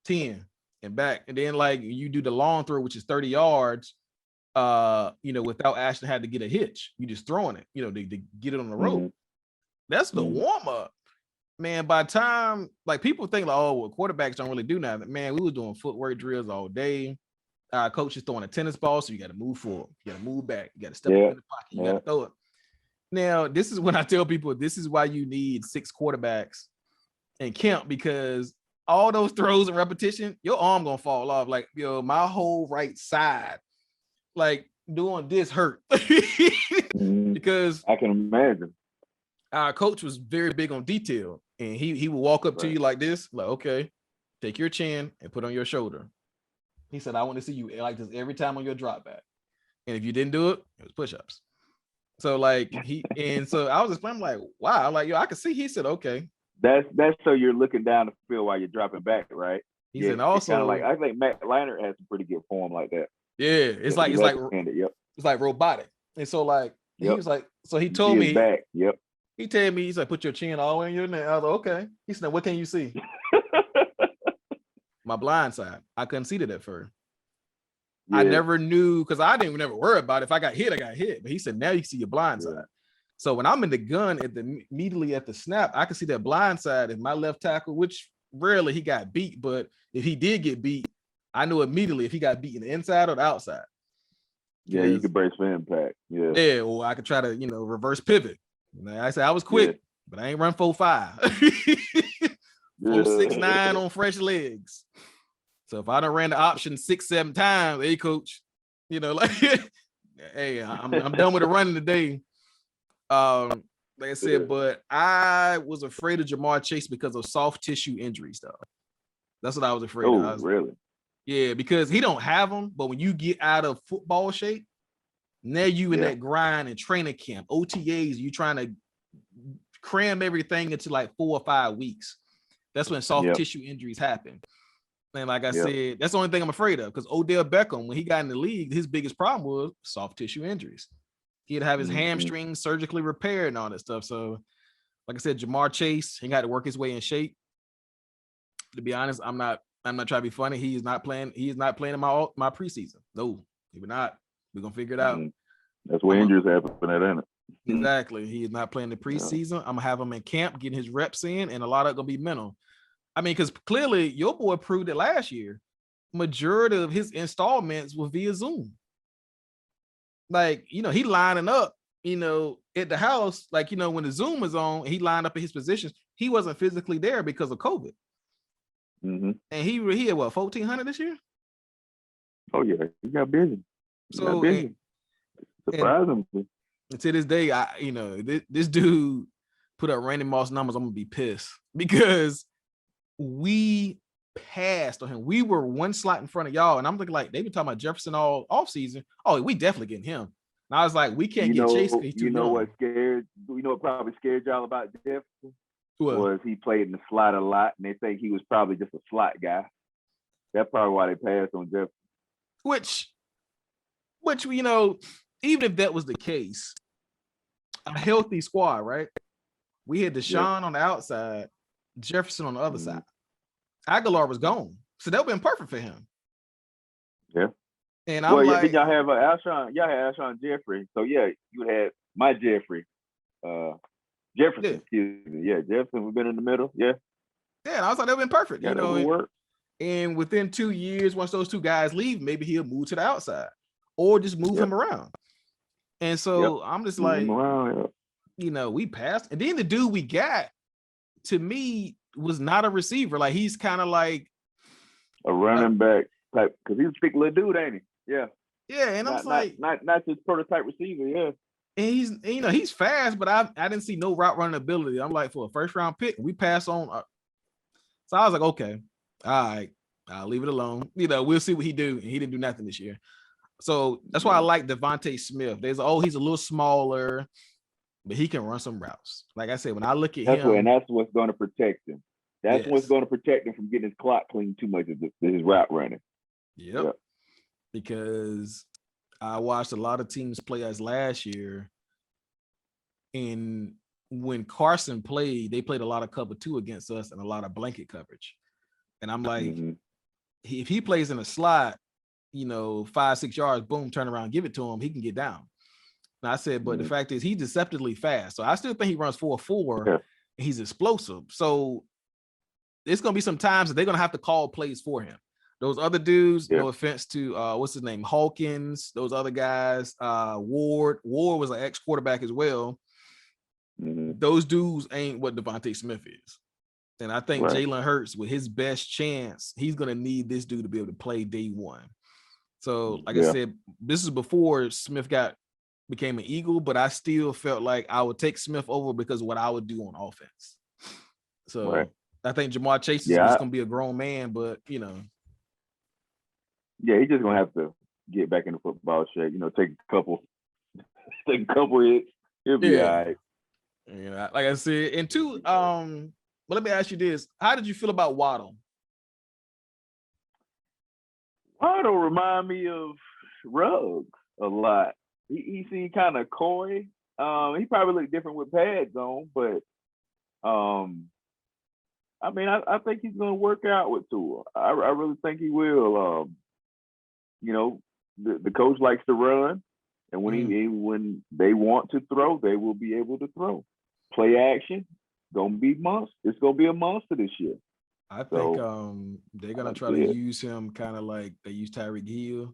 10 and back. And then like you do the long throw, which is 30 yards, without actually having to get a hitch. You just throwing it, to get it on the rope. That's the warm-up. Man, by the time, like, people think like, oh, well, quarterbacks don't really do nothing. Man, we were doing footwork drills all day. Our coach is throwing a tennis ball, so you got to move forward. You got to move back. You got to step up in the pocket. You got to throw it. Now, this is when I tell people this is why you need 6 quarterbacks in camp, because all those throws and repetition, your arm gonna fall off. Like, my whole right side, like, doing this hurt. Because I can imagine. Our coach was very big on detail, and he would walk up to you like this, like, okay, take your chin and put on your shoulder. He said, I want to see you like this every time on your drop back. And if you didn't do it, it was push-ups. So like so I was explaining, like, wow, like, I could see. He said, okay. That's so you're looking down the field while you're dropping back, right? He said also, kind of like, I think Matt Leinart has some pretty good form like that. Yeah, it's like robotic. And so like he was like, so he told me back. Yep. He told me, he's like, put your chin all the way in your neck. I was like, okay. He said, what can you see? My blind side. I couldn't see that at first. Yeah. I never knew, because I didn't never worry about it. If I got hit, I got hit. But he said, now you can see your blind side. So when I'm in the gun immediately at the snap, I can see that blind side. If my left tackle, which rarely he got beat, but if he did get beat, I knew immediately if he got beat in the inside or the outside. Yeah, you could brace for impact. Yeah. Yeah, or I could try to, reverse pivot. I said I was quick, but I ain't run 4.5. 4.69 on fresh legs. So if I done ran the option 6-7 times, hey coach, like, hey, I'm done with the running today. Like I said, but I was afraid of Marr Chase because of soft tissue injuries, though. That's what I was afraid of. Really? Yeah, because he don't have them, but when you get out of football shape, now you in that grind and training camp, OTAs, you trying to cram everything into like 4 or 5 weeks. That's when soft tissue injuries happen. And like I said, that's the only thing I'm afraid of, because Odell Beckham, when he got in the league, his biggest problem was soft tissue injuries. He'd have his hamstrings surgically repaired and all that stuff. So like I said, Marr Chase, he got to work his way in shape. To be honest, I'm not trying to be funny. He is not playing in my preseason. No, he would not. We're gonna figure it out. That's where injuries happen at, isn't it? Exactly. He is not playing the preseason. I'm gonna have him in camp, getting his reps in, and a lot of it gonna be mental. I mean, because clearly your boy proved it last year. Majority of his installments were via Zoom. Like, he lining up, at the house, like, when the Zoom was on, he lined up in his positions. He wasn't physically there because of COVID. And he had what, 1,400 this year? Oh yeah, he got busy. Surprisingly. And to this day, this dude put up Randy Moss numbers. I'm gonna be pissed because we passed on him. We were one slot in front of y'all, and I'm looking like they've been talking about Jefferson all off season. Oh, we definitely getting him. And I was like, we can't get Chase. What probably scared y'all about Jefferson? Was he played in the slot a lot, and they think he was probably just a slot guy. That's probably why they passed on Jefferson. Which, even if that was the case, a healthy squad, right? We had Deshaun on the outside, Jefferson on the other side. Aguilar was gone, so that would have been perfect for him. Yeah. And I'm like, y'all have Alshon. Y'all had Alshon Jeffrey. So you had my Jeffrey. Jefferson, excuse me. Yeah, Jefferson, we've been in the middle. Yeah. Yeah, and I was like, that would have been perfect. And within 2 years, once those two guys leave, maybe he'll move to the outside or just move him around. And so I'm just like, we passed. And then the dude we got, to me, was not a receiver. Like, he's kind of like a running back type, because he's a big little dude, ain't he? Yeah. Yeah, and I'm like, not just prototype receiver, yeah. And he's fast, but I didn't see no route running ability. I'm like, for a first round pick, we pass on. So I was like, okay, all right, I'll leave it alone. We'll see what he do. And he didn't do nothing this year. So that's why I like DeVonta Smith. He's a little smaller, but he can run some routes. Like I said, when I look at him, and that's what's going to protect him. That's what's going to protect him from getting his clock clean too much of his route running. Yep. Because I watched a lot of teams play us last year, and when Carson played, they played a lot of cover 2 against us and a lot of blanket coverage. And I'm like, if he plays in a slot, 5-6 yards, boom, turn around, give it to him, he can get down. And I said, but the fact is he's deceptively fast. So I still think he runs 4.4. Yeah. He's explosive. So it's going to be some times that they're going to have to call plays for him. Those other dudes, no offense to what's his name, Hawkins, those other guys, Ward was an ex-quarterback as well. Those dudes ain't what DeVonta Smith is. And I think Jalen Hurts, with his best chance, he's going to need this dude to be able to play day one. So, like I said, this is before Smith became an Eagle, but I still felt like I would take Smith over because of what I would do on offense. So I think Marr Chase is just going to be a grown man, but, Yeah, he's just going to have to get back into football shape, take a couple hits. He'll be all right. Like I said, and two, but let me ask you this. How did you feel about Waddle? Waddle remind me of Ruggs a lot. He seemed kind of coy. He probably looked different with pads on, but I think he's going to work out with Tua. I really think he will. The coach likes to run, and when they want to throw, they will be able to throw. Play action, gonna be monster. It's gonna be a monster this year. I think they're gonna try to use him kind of like they use Tyreek Hill.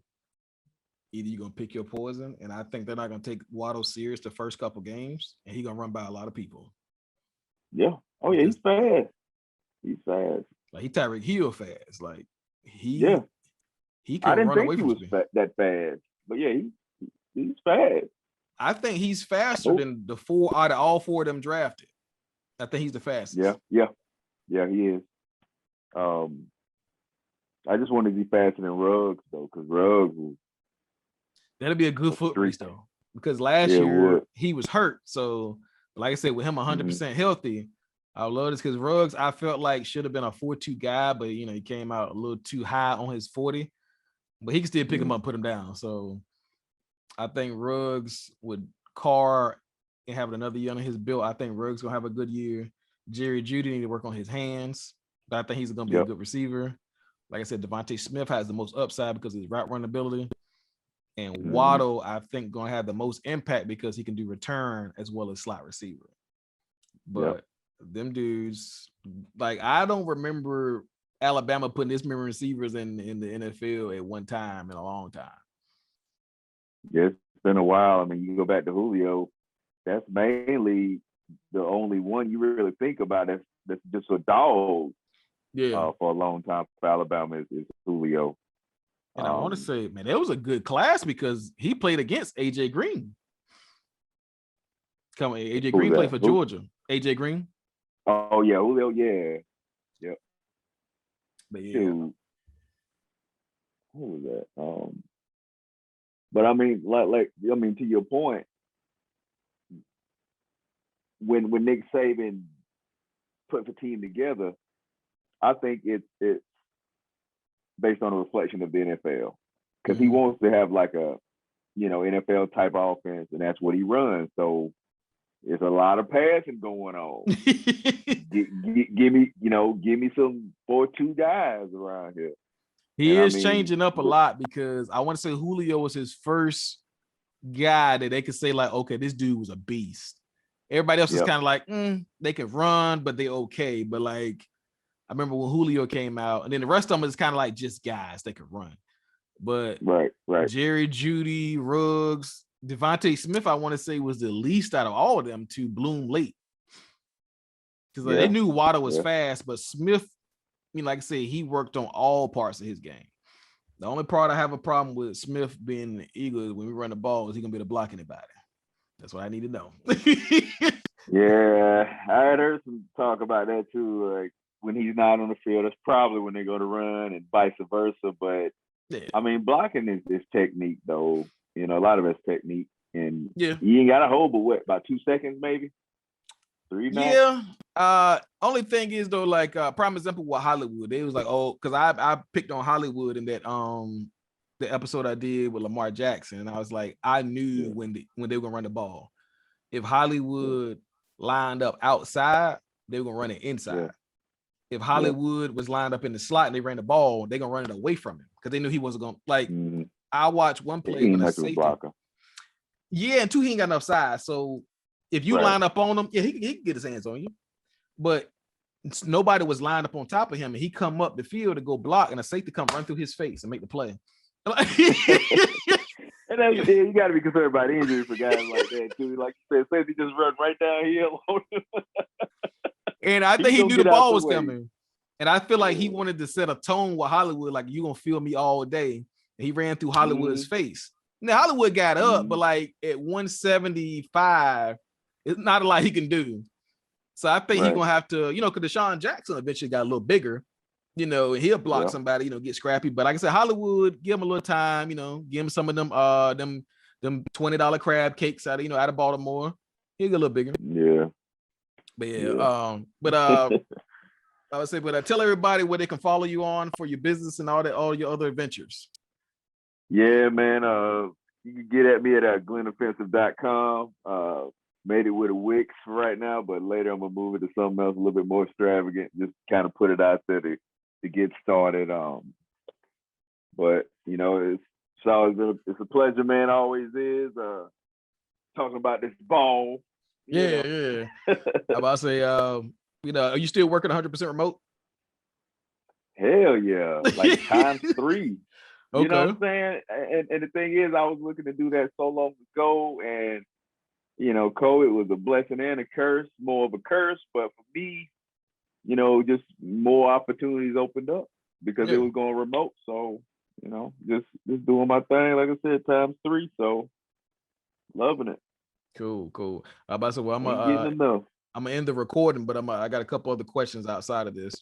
Either you're gonna pick your poison, and I think they're not gonna take Waddle serious the first couple games, and he's gonna run by a lot of people. Yeah. Oh yeah, he's fast. He's fast. Like he Tyreek Hill fast. Like he can I didn't run away think from he was that fast, but yeah, he's fast. I think he's faster than the 4 out of all 4 of them drafted. I think he's the fastest. Yeah, he is. I just wanted to be faster than Ruggs though, because Ruggs that'll be a good foot race though. Because last year he was hurt. So, like I said, with him 100% healthy, I love this because Ruggs, I felt like should have been a 4.2 guy, but he came out a little too high on his 40. But he can still pick him up, and put him down. So I think Ruggs with Carr and having another year under his belt, I think Ruggs gonna have a good year. Jerry Jeudy need to work on his hands, but I think he's gonna be a good receiver. Like I said, DeVonta Smith has the most upside because of his route run ability. And Waddle, I think, gonna have the most impact because he can do return as well as slot receiver. But them dudes, like I don't remember Alabama putting this many receivers in the NFL at one time in a long time. Yeah, it's been a while. I mean, you go back to Julio, that's mainly the only one you really think about that's just a dog. For a long time for Alabama is Julio. And I want to say, man, it was a good class because he played against AJ Green. AJ Green played for Georgia. AJ Green. Oh yeah, Julio, yeah. But who was that? But I mean, to your point, when Nick Saban put the team together, I think it's based on a reflection of the NFL because he wants to have like a NFL type offense, and that's what he runs. So there's a lot of passing going on. give me some 4.2 guys around here. He is changing up a lot because I want to say Julio was his first guy that they could say like, okay, this dude was a beast. Everybody else is kind of like, they can run, but they okay. But like, I remember when Julio came out, and then the rest of them is kind of like just guys that could run. But right. Jerry Jeudy, Ruggs, DeVonta Smith, I want to say was the least out of all of them to bloom late. Because they knew Waddle was fast, but Smith, like I said, he worked on all parts of his game. The only part I have a problem with Smith being the Eagle is when we run the ball, is he going to be able to block anybody? That's what I need to know. Yeah, I had heard some talk about that too. Like when he's not on the field, that's probably when they go to run and vice versa. But I mean, blocking is technique though. A lot of it's technique, and you ain't got to hold but about 2 seconds, maybe 3 max. Only thing is though, like prime example with Hollywood, they was like, because I picked on Hollywood in that the episode I did with Lamar Jackson, and I was like, I knew when they were gonna run the ball. If Hollywood lined up outside, they were gonna run it inside. Yeah. If Hollywood was lined up in the slot and they ran the ball, they're gonna run it away from him because they knew he wasn't gonna like. I watched one play when a safety. Yeah, and two, he ain't got enough size. So if you line up on him, he can get his hands on you. But nobody was lined up on top of him, and he come up the field to go block, and a safety come run through his face and make the play. And that's, you got to be concerned about injury for guys like that too. Like you said, safety just run right downhill. And I think he knew the ball was coming. And I feel like he wanted to set a tone with Hollywood, like, you gonna feel me all day. And he ran through Hollywood's face. Now Hollywood got up, but like at 175, it's not a lot he can do. So I think he's gonna have to, because Deshaun Jackson eventually got a little bigger, and he'll block somebody, get scrappy. But like I said, Hollywood, give him a little time, give him some of them $20 crab cakes out of Baltimore. He'll get a little bigger. Yeah. But I would say, tell everybody where they can follow you on for your business and all your other adventures. Yeah, man. You can get at me at GlennOffensive.com. Made it with a Wix right now, but later I'm gonna move it to something else a little bit more extravagant. Just kind of put it out there to get started. But it's always it's a pleasure, man. Always is. Talking about this ball. Yeah. I'm about to say, are you still working 100% remote? Hell yeah, like times 3. Okay. You know what I'm saying? And the thing is, I was looking to do that so long ago, and COVID was a blessing and a curse, more of a curse. But for me, just more opportunities opened up because it was going remote. So, just doing my thing, like I said, times 3. So, loving it. Cool. I'm about to say, I'm gonna end the recording, but I got a couple other questions outside of this.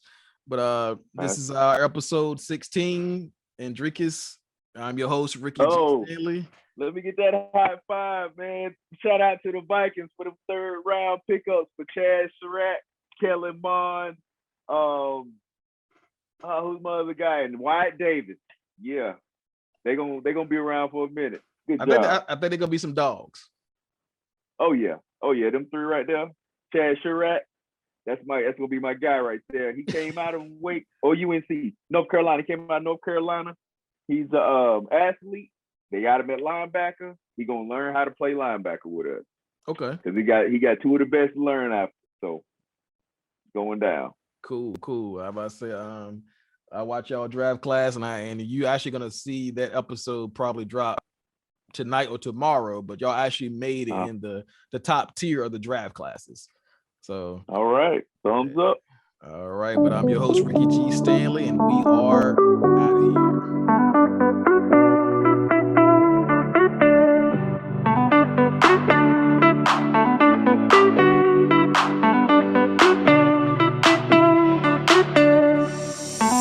But this is our episode 16. Andrikis, I'm your host, Ricky G. Stanley. Let me get that high five, man. Shout out to the Vikings for the 3rd round pickups for Chad Surratt, Kellen Mond, who's my other guy, and Wyatt Davis. Yeah, they gonna be around for a minute. Good job. I think they're gonna be some dogs. Oh yeah, them 3 right there. Chad Surratt, that's gonna be my guy right there. He came out of UNC, North Carolina. He came out of North Carolina. He's a athlete. They got him at linebacker. He gonna learn how to play linebacker with us. Okay. Because he got 2 of the best to learn after. So going down. Cool. I'm about to say, I watch y'all draft class, and you actually gonna see that episode probably drop tonight or tomorrow, but y'all actually made it in the top tier of the draft classes. So all right, thumbs up. All right, but I'm your host, Ricky G. Stanley, and we are out of here.